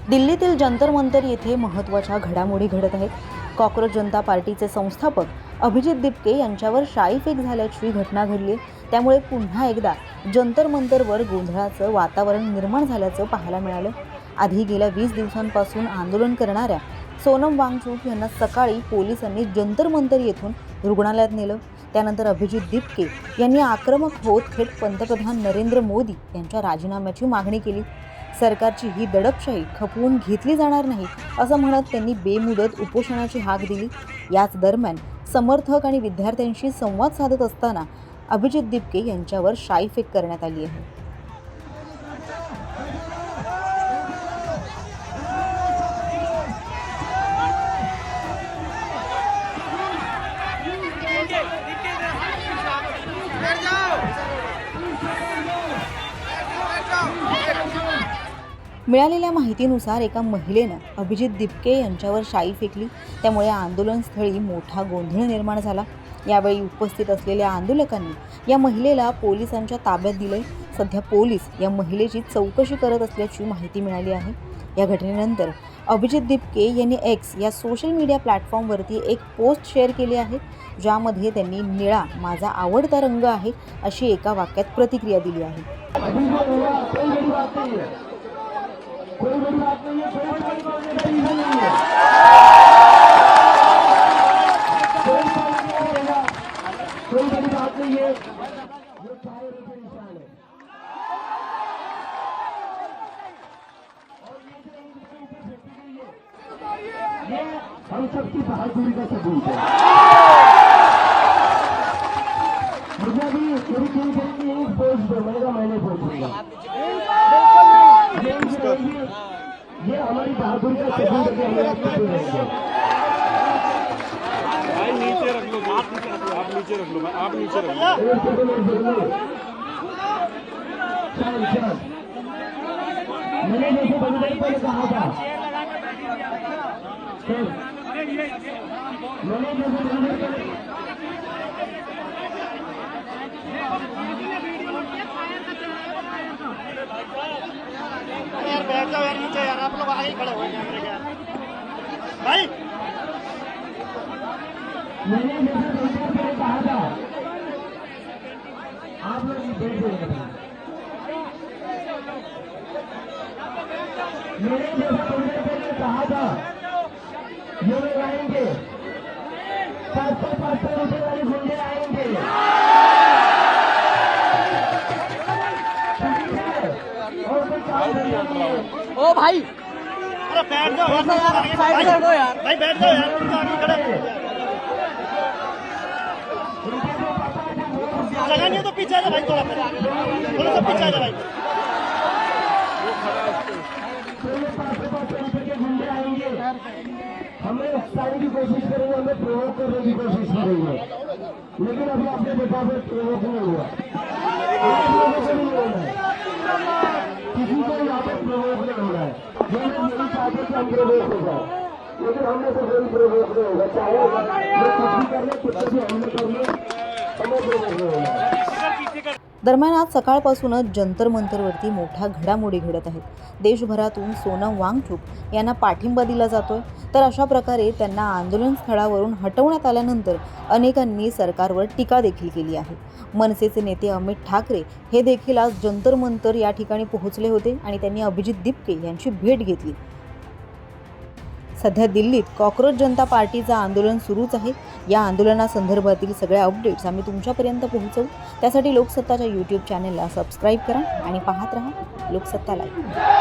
दिल्लीतील जंतर मंतर येथे महत्त्वाच्या घडामोडी घडत आहेत। कॉकरोच जनता पार्टीचे संस्थापक अभिजित दिपके यांच्यावर शाईफेक झाल्याची घटना घडली। त्यामुळे पुन्हा एकदा जंतर मंतरवर गोंधळाचं वातावरण निर्माण झाल्याचं पाहायला मिळालं। आधी गेल्या 20 दिवसांपासून आंदोलन करणाऱ्या सोनम वांगचुक यांना सकाळी पोलिसांनी जंतर मंतर येथून रुग्णालयात नेलं। त्यानंतर अभिजित दिपके यांनी आक्रमक होत थेट पंतप्रधान नरेंद्र मोदी यांच्या राजीनाम्याची मागणी केली। सरकारची ही दडपशाही खपवून घेतली जाणार नाही असं म्हणत त्यांनी बेमुदत उपोषणाची हाक दिली। याच दरम्यान समर्थक आणि विद्यार्थ्यांशी संवाद साधत असताना अभिजित दिपके यांच्यावर शाईफेक करण्यात आली आहे। मिळालेल्या माहितीनुसार एका महिलेनं अभिजित दिपके यांच्यावर शाई फेकली। त्यामुळे आंदोलनस्थळी मोठा गोंधळ निर्माण झाला। यावेळी उपस्थित असलेल्या आंदोलकांनी या महिलेला पोलिसांच्या ताब्यात दिले। सध्या पोलीस या महिलेची चौकशी करत असल्याची माहिती मिळाली आहे। या घटनेनंतर अभिजित दिपके यांनी एक्स या सोशल मीडिया प्लॅटफॉर्मवरती एक पोस्ट शेअर केली आहे, ज्यामध्ये त्यांनी निळा माझा आवडता रंग आहे अशी एका वाक्यात प्रतिक्रिया दिली आहे। कोई बड़ी बात नहीं है, कोई बड़ी बात नहीं है, कोई बड़ी बात नहीं है, ये सारे रुपए निशान है और ये जो इनके ऊपर फेंकी गई है, ये हम सबकी बहादुरी का सबूत है। मुझे अभी मेरी टीम करेंगे एक पोस्ट दो, मैंने कहा मैंने पोस्ट ये हमारी बहादुरी का सबूत है कि हमें आपको दे रहे हैं। भाई नीचे रख लो, आप नीचे रख लो, आप नीचे रख लो। मैंने जैसे बंदे को कहा था, मैंने जैसे बंदे यार बैठ जाओ यार नीचे यार, आप लोग आगे खड़े हो कैमरे के भाई। मैंने जैसे बंदे को कहा था, आप लोग बैठ जाइए। मैंने जैसे बंदे को कहा था ये लोग आएंगे, 500 रुपए वाले गुंडे आएंगे। ओ भाई अरे बैठ जाओ यार, साइड कर दो यार भाई, बैठ जाओ यार, तुम आगे खड़े जगह नहीं है तो पीछे आ जा भाई, थोड़ा सा पीछे आ जा भाई। हमें उकसाने की कोशिश करेंगे, हमें प्रोवोक करने की कोशिश करेंगे, लेकिन अभी आपने देखा फिर प्रोवोक नहीं हुआ। आप लोगों को नहीं होना है, किसी को यहाँ पर प्रोवोक नहीं होना है। जो लोग यही चाहते कि हम प्रोवोक हो जाए, लेकिन हमने तो कोई प्रोवोक नहीं होगा। चाहे वो कुछ भी कर ले, कुछ भी हमने कर ले, हमें प्रोवोक नहीं होगा। दरम्यान आज सकाळपासूनच जंतर मंतरवरती मोठ्या घडामोडी घडत आहेत। देशभरातून सोनम वांगचुक यांना पाठिंबा दिला जातोय, तर अशा प्रकारे त्यांना आंदोलन स्थळावरून हटवण्यात आल्यानंतर अनेकांनी सरकारवर टीका देखील केली आहे। मनसेचे नेते अमित ठाकरे हे देखील आज जंतर मंतर या ठिकाणी पोहोचले होते आणि त्यांनी अभिजित दिपके यांची भेट घेतली। सध्या दिल्लीत कॉकरोच जनता पार्टीचं आंदोलन सुरूच आहे। या आंदोलनासंदर्भातील सगळ्या अपडेट्स आम्ही तुमच्यापर्यंत पोहोचवू। त्यासाठी लोकसत्ताच्या YouTube चॅनलला सबस्क्राईब करा आणि पाहत रहा लोकसत्ता लाईव्ह।